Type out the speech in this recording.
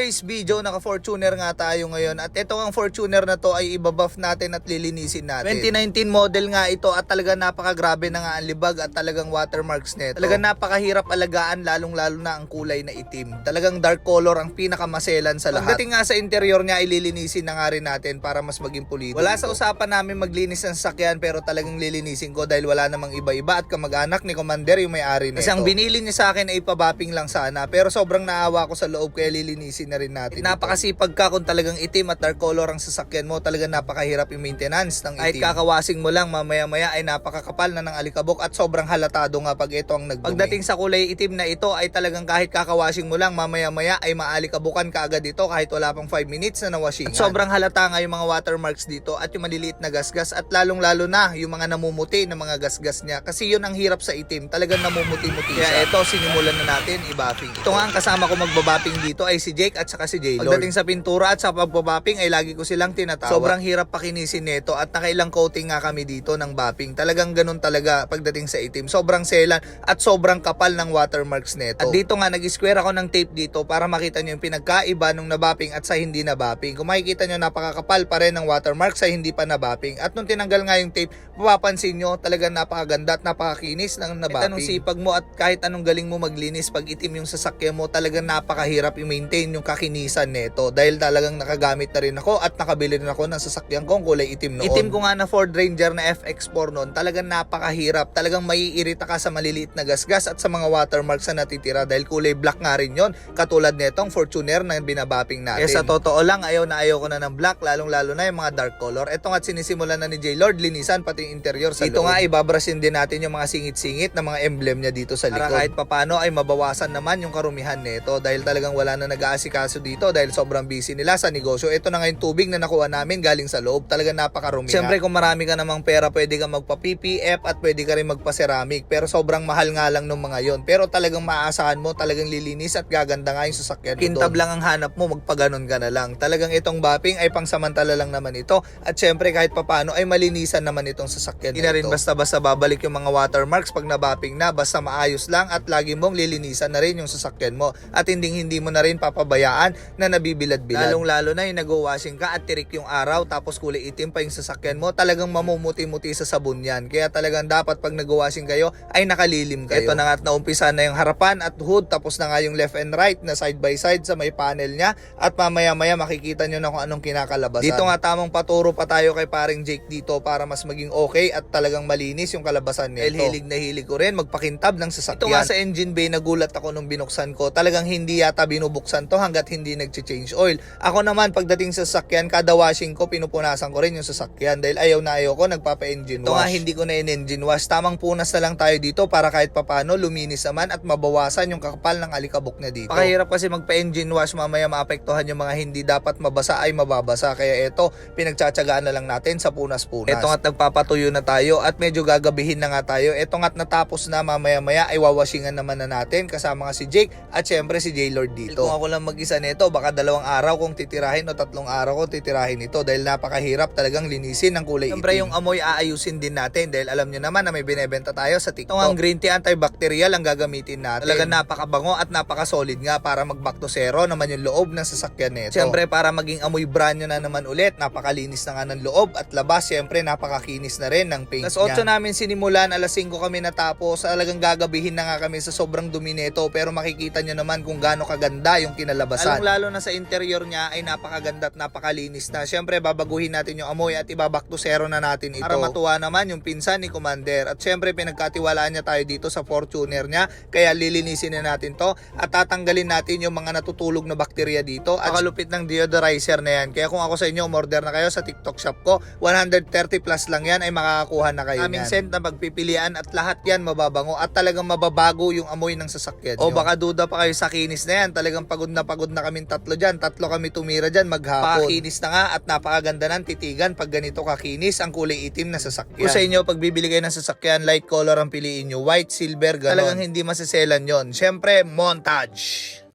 today's video, naka-Fortuner nga tayo ngayon at ito ang Fortuner na to ay ibabuff natin at lilinisin natin. 2019 model nga ito at talagang napakagrabe na nga ang libag at talagang watermarks nito. Talagang napakahirap alagaan, lalong-lalo na ang kulay na itim. Talagang dark color ang pinakamaselan sa lahat. Pagdating nga sa interior niya ay lilinisin na nga rin natin para mas maging pulido. Wala sa usapan namin maglinis ng sasakyan pero talagang lilinisin ko dahil wala namang iba-iba at kamag-anak ni Commander yung may-ari nito. Kasi ang binili niya sa akin ay pabapping lang sana pero sobrang naawa ko sa loob kaya lilinisin na rin natin. Napakasipag ka kung talagang itim at dark color ang sasakyan mo, talagang napakahirap yung maintenance ng itim. Kahit kakawasing mo lang mamaya-maya ay napakakapal na ng alikabok at sobrang halatado nga pag ito ang nagdumi. Pagdating sa kulay itim na ito ay talagang kahit kakawasing mo lang mamaya-maya ay maalikabukan ka agad ito kahit wala pang 5 minutes na nawashingan. At sobrang halata nga yung mga watermarks dito at yung maliliit na gasgas at lalong-lalo na yung mga namumuti na mga gasgas niya kasi yun ang hirap sa itim, talagang namumuti-muti siya. Kaya ito sinimulan na natin i-buffing. Ito nga ang kasama ko magbabapping dito ay si Jake at saka si J-Lord. Pagdating sa pintura at sa pagbabapping ay lagi ko silang tinatawag. Sobrang hirap pakinisin nito at nakailang coating nga kami dito ng bapping. Talagang ganun talaga pagdating sa itim. Sobrang selan at sobrang kapal ng watermarks nito. At dito nga nag-square ako ng tape dito para makita nyo yung pinagkaiba nung nabapping at sa hindi nabapping. Kung makikita nyo napakakapal pa rin ng watermarks sa hindi pa nabapping. At nung tinanggal nga yung tape, mapapansin nyo talagang napakaganda at napakakinis ng nabapping. At anong sipag mo at kahit anong galing mo maglinis pag itim yung sasakyan mo, talagang napakahirap i-maintain yung kakinisan nito dahil talagang nakagamit na rin ako at nakabili rin ako ng sasakyan kong kulay itim noon. Itim ko nga na Ford Ranger na FX4 noon, talagang napakahirap, talagang maiirita ka sa maliliit na gasgas at sa mga watermarks na natitira dahil kulay black nga rin yon, katulad nitong Fortuner na binabapping natin. Sa totoo lang, ayaw ko na ng black, lalong-lalo na yung mga dark color. Ito nga't sinisimulan na ni J-Lord linisan pati yung interior sa loob. Ito nga ibabrasin din natin yung mga singit-singit na mga emblem niya dito sa likod. Para kahit papano ay mabawasan naman yung karumihan nito dahil talagang wala na nag-aasikaso dito dahil sobrang busy nila sa negosyo. Ito na nga yung tubig na nakuha namin galing sa loob, talagang napakarumi. Siyempre kung marami ka namang pera, pwede ka magpa-PPF at pwede ka rin magpa-ceramic pero sobrang mahal nga lang nung mga yon. Pero talagang maaasahan mo, talagang lilinis at gaganda nga yung sasakyan. Kintab lang ang hanap mo, magpaganon ka na lang. Talagang itong bapping ay pangsamantala lang naman ito at siyempre kahit papano ay malinisan naman itong sasakyan. Hindi na rin basta-basta babalik yung mga watermarks pag nabapping na, basta maayos lang at lagi mong lilinisan na rin yung sasakyan mo at hindi mo na rin papabayaan na nabibilad-bilad. Lalong-lalo na yung nag-washing ka at tirik yung araw tapos kulay itim pa yung sasakyan mo, talagang mamumuti-muti sa sabon yan. Kaya talagang dapat pag nag-washing kayo ay nakalilim kayo. Ito na nga at naumpisa na yung harapan at hood, tapos na nga yung left and right na side by side sa may panel niya at mamaya-maya makikita nyo na kung anong kinakalabasan. Dito nga tamang paturo pa tayo kay paring Jake dito para mas maging okay at talagang malinis yung kalabasan nito. Hilig na hilig ko rin magpakintab ng sasakyan. Ito nga sa engine bay, nagulat ako nung binuksan ko. Talagang hindi yata binubuksan to hanggat hindi nag-change oil. Ako naman pagdating sa sasakyan, kada washing ko pinupunasan ko rin yung sasakyan dahil ayaw ko nagpapa-engine wash. Ito nga hindi ko na in-engine wash. Tamang punas na lang tayo dito para kahit papano luminis naman at mabawasan yung kakapal ng alikabok na dito. Pakahirap kasi magpa-engine wash, mamaya maapektuhan yung mga hindi dapat mabasa ay mababasa. Kaya ito, pinagtsatsagaan na lang natin sa punas-punas. Ito nga't nagpapatuyo na tayo at medyo gagabihin na nga tayo. Ito nga't natapos na, mamaya-maya ay wawashingan naman na natin kasama nga si Jake at syempre si J-Lord dito. Kung ako lang mag-isa nito, baka 2 araw kung titirahin o 3 araw kung titirahin ito dahil napakahirap talagang linisin ng kulay itim. Siyempre yung amoy aayusin din natin dahil alam nyo naman na may binebenta tayo sa TikTok. Ito ang green tea antibacterial ang gagamitin natin. Talagang napakabango at napaka-solid nga para mag-back to zero naman yung loob ng sasakyan nito. Siyempre para maging amoy brand nyo na naman ulit, napakalinis na nga ng loob at labas, siyempre napakakinis na rin ng paint niya. Alas 8 namin sinimulan, alas 5 kami natapos, talagang gagabihin na nga kami sa sobrang dumi nito pero makikita nyo naman kung gaano kaganda yung kinalabasan. Lalo na sa interior niya ay napakaganda at napakalinis na. Siyempre babaguhin natin yung amoy at iba-back to zero na natin ito para matuwa naman yung pinsan ni Commander at siyempre pinagkatiwalaan niya tayo dito sa Fortuner niya kaya lilinisin na natin to at tatanggalin natin yung mga natutulog na bakterya dito at kalupit ng deodorizer na yan. Kaya kung ako sa inyo, umorder na kayo sa TikTok shop ko, 130 plus lang yan ay makakakuha na kayo. Aming scent na pagpipilian at lahat yan mababango at talagang mababago yung amoy ng sasakyan nyo. O baka duda pa kayo sa kinis na yan, talagang pagod na kaming tatlo dyan, tatlo kami tumira dyan maghapon. Pakinis na nga at napakaganda ng titigan pag ganito kakinis ang kulay itim na sasakyan. Kung sa inyo, pag bibili kayo ng sasakyan, light color ang piliin nyo, white, silver, ganon. Talagang hindi masaselan yon. Siyempre, montage.